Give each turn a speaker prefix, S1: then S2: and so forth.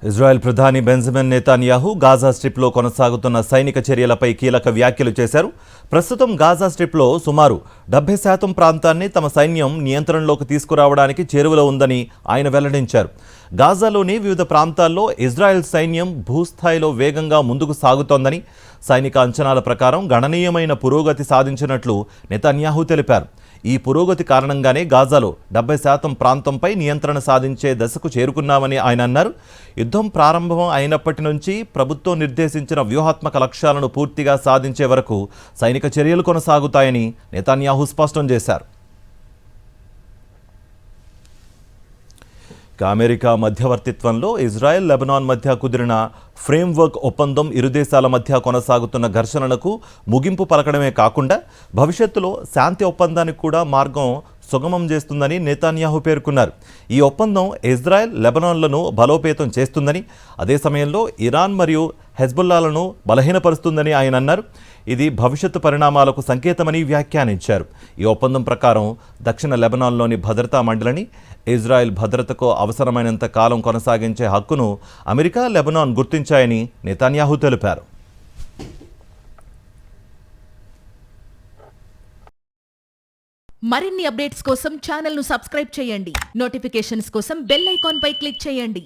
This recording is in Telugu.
S1: ఇజ్రాయెల్ ప్రధాని బెంజమిన్ నెతన్యాహు గాజా స్ట్రిప్లో కొనసాగుతున్న సైనిక చర్యలపై కీలక వ్యాఖ్యలు చేశారు. ప్రస్తుతం గాజా స్ట్రిప్లో సుమారు 70% ప్రాంతాన్ని తమ సైన్యం నియంత్రణలోకి తీసుకురావడానికి చేరువలో ఉందని ఆయన వెల్లడించారు. గాజాలోని వివిధ ప్రాంతాల్లో ఇజ్రాయెల్ సైన్యం భూస్థాయిలో వేగంగా ముందుకు సాగుతోందని, సైనిక అంచనాల ప్రకారం గణనీయమైన పురోగతి సాధించినట్లు నెతన్యాహు తెలిపారు. ఈ పురోగతి కారణంగానే గాజాలో 70% ప్రాంతంపై నియంత్రణ సాధించే దశకు చేరుకున్నామని ఆయన అన్నారు. యుద్ధం ప్రారంభం అయినప్పటి నుంచి ప్రభుత్వం నిర్దేశించిన వ్యూహాత్మక లక్ష్యాలను పూర్తిగా సాధించే వరకు సైనిక చర్యలు కొనసాగుతాయని నెతన్యాహు స్పష్టం చేశారు. అమెరికా మధ్యవర్తిత్వంలో ఇజ్రాయెల్, లెబనాన్ మధ్య కుదిరిన ఫ్రేమ్వర్క్ ఒప్పందం ఇరు దేశాల మధ్య కొనసాగుతున్న ఘర్షణలకు ముగింపు పలకడమే కాకుండా భవిష్యత్తులో శాంతి ఒప్పందానికి కూడా మార్గం సుగమం చేస్తుందని నెతన్యాహు పేర్కొన్నారు. ఈ ఒప్పందం ఇజ్రాయెల్, లెబనాన్లను బలోపేతం చేస్తుందని, అదే సమయంలో ఇరాన్ మరియు హెజ్బుల్లాలను బలహీనపరుస్తుందని ఆయన అన్నారు. ఇది భవిష్యత్తు పరిణామాలకు సంకేతమని వ్యాఖ్యానించారు. ఈ ఒప్పందం ప్రకారం దక్షిణ లెబనాన్లోని భద్రతా మండలిని ఇజ్రాయెల్ భద్రతకు అవసరమైనంత కాలం కొనసాగించే హక్కును అమెరికా, లెబనాన్ గుర్తించాయని నెతన్యాహు తెలిపారు.
S2: మరిన్ని అప్డేట్స్ కోసం ఛానల్ను సబ్స్క్రైబ్ చేయండి. నోటిఫికేషన్స్ కోసం బెల్ ఐకాన్ పై క్లిక్ చేయండి.